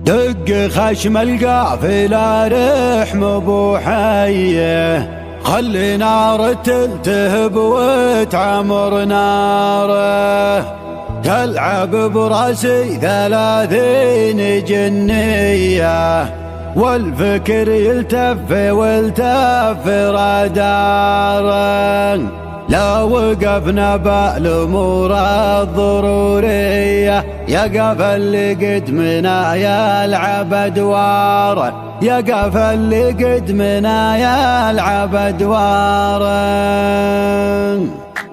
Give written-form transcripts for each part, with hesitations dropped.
دق خشم القافلة رحم ابو حيه، خلي نار تلتهب وتعمر ناره. تلعب براسي 30 جنيه، والفكر يلتف والتف راداره. لا وقفنا بالامور الضروريه، يقف اللي قد منا يلعب ادواره، يقف اللي قد منا يلعب ادواره.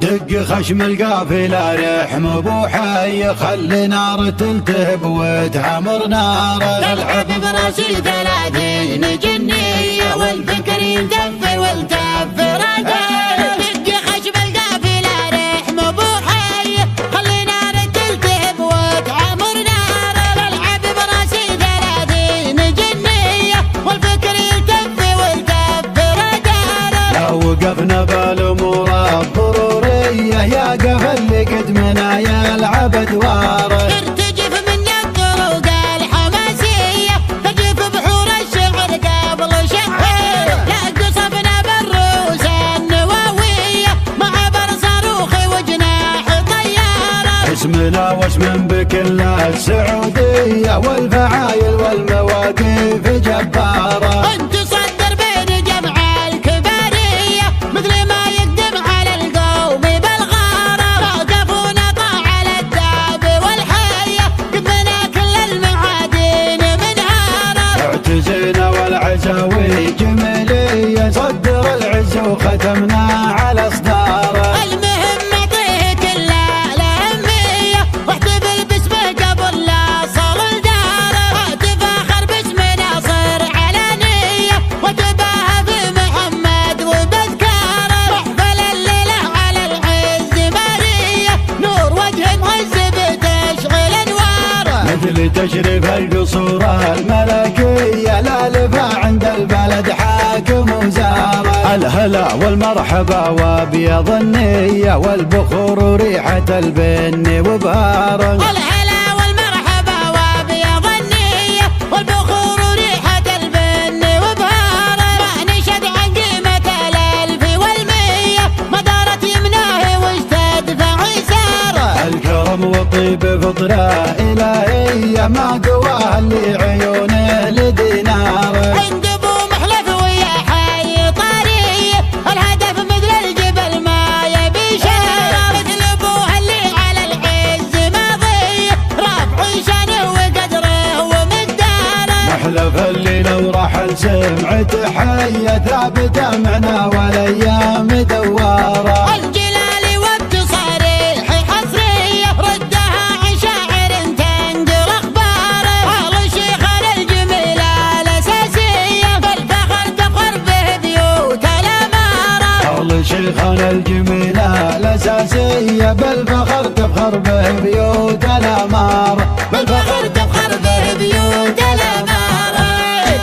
دق خشم القافلة رحم ابو حي، خلي نار تلتهب وتعمر ناره. تلعب براسي 30 جنيه، والفكر يلتف والتف راداره. دق خشم القافلة رحم ابو حي، خلي نار تلتهب وتعمر ناره. تلعب براسي 30 جنيه، والفكر يلتف والتف راداره. لو وقفنا بالامور الضروريه، يقف اللي قد منا يلعب ادواره. ترتجف مني الطرق الحماسيه، ترجف بحور الشعر قبل شهر. لا قصفنا بالروس النواويه، مع بر صاروخي وجناح طياره. اسمنا واسم بكل السعوديه، والفعايل والمواقف جباره. انت صدر بين جمع الكباريه، مثل ما يقدم على القوم بالغاره. وقفونا طاع على الداب والحيه، قدمنا كل المعادن منهاره. اعتزينا والعزاوي جميليه، صدر العز وختمنا على اصداره. المهم اعطيه كل الاهميه، واحتفل باسمه قبل لا صار لداره. تفاخر باسم ناصر علانيه، وتباهى بمحمد وبذكاره. واحفل الليله على العز ماريه، نور وجه مهذب تشغل انواره. مثل تشريف القصور الملكيه، لا لفا عند البلد حاكم وزاره. الهلا والمرحبا وابيض النيه، والبخور وريحه البن وبهاره. الهلا والمرحبا وابيض النيه، والبخور وريحه البن وبهاره. نشد عن قيمه الالف والميه، ما دارت يمناه وش تدفع يساره. الكرم والطيب فطره الهيه، ما قواها اللي عيونه لديناره. عند ابو محلف ويا حي طاريه، الهدف مثل الجبل ما يبي شاره. مثل ابوها اللي على العز ماضيه، رافع شانه وقدره ومقداره. محلف اللي لو رحل سمعت حيه، ثابته معنا والايام دواره. الجلالي وبتصاريح حصريه، ردها عن شاعر تنقل اخباره. اهل الشيخ الجميله الاساسيه، بالفخر تفخر به بيوت الاماره. أهل شيخنا الجميلة الأساسية، بالفخر تفخر به بيوت الأمارة. بالفخر تفخر به بيوت الاماره.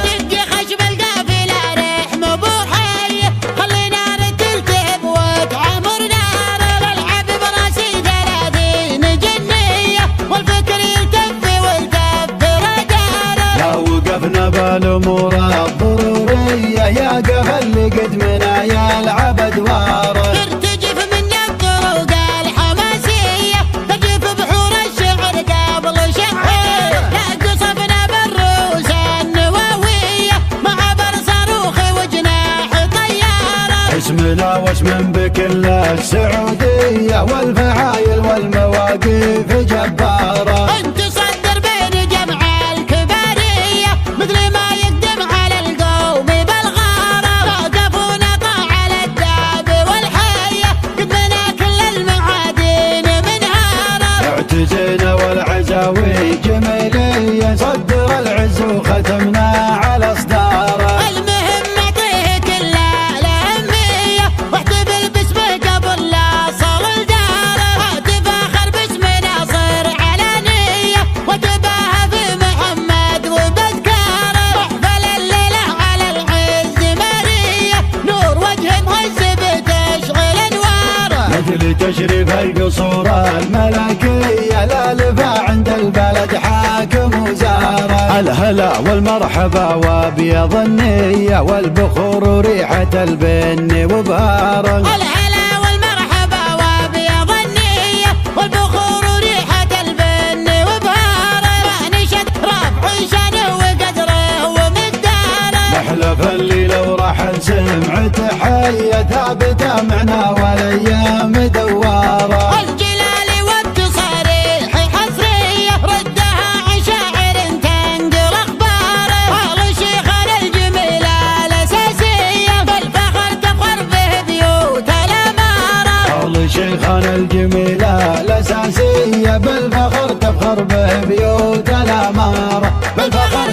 دق خشم القافله رحم ابو حي، خلي نار تلتهب وتعمر ناره. تلعب براسي 30 جنيه، والفكر يلتف والتف راداره. لو وقفنا بالأمور الضرورية، يقف اللي قد منا يلعب أدواره. ترتجف مني الطرق الحماسيه، ترجف بحور الشعر قبل شهر. لا قصفنا بالروس النواويه، مع بر صاروخي وجناح طياره. اسمنا واسم بكل السعودية، والفعايل والمواقف جباره. انت صدر بين جمع الكباريه، مثل ما يقدم على القوم بالغاره. وقفونا طاع على الداب والحيه، قدمنا كل المعادن منهاره. اعتزينا والعزاوي جميلية، صدر العز وختمنا على اصداره. المهم اعطيه كل الاهميه، واحتفل باسمه قبل لا صار لداره. تفاخر باسم ناصر علانيه، وتباهى بمحمد وبذكاره. واحفل الليله على العز ماريه، نور وجه مهذب تشغل انواره. مثل تشريف القصور الملكيه، لا لفا عند البلد حاكم وزاره. الهلا والمرحبا وابيض النية والبخور وريحة البن وبهاره. الهلا والمرحبا وابيض النية والبخور وريحة البن وبهاره. نشد رفع شانه وقدره ومقداره. نحلف اللي لو راح سمعت حية ثابتة معنا والايام دواره. الجلال والتصاريح حصرية ردها عن شاعر تنقل اخباره. اهل شيخنا الجميلة الاساسية بالفخر تفخر به بيوت الامارة. اهل شيخنا الجميلة الاساسية بالفخر تفخر به بيوت الامارة. بالفخر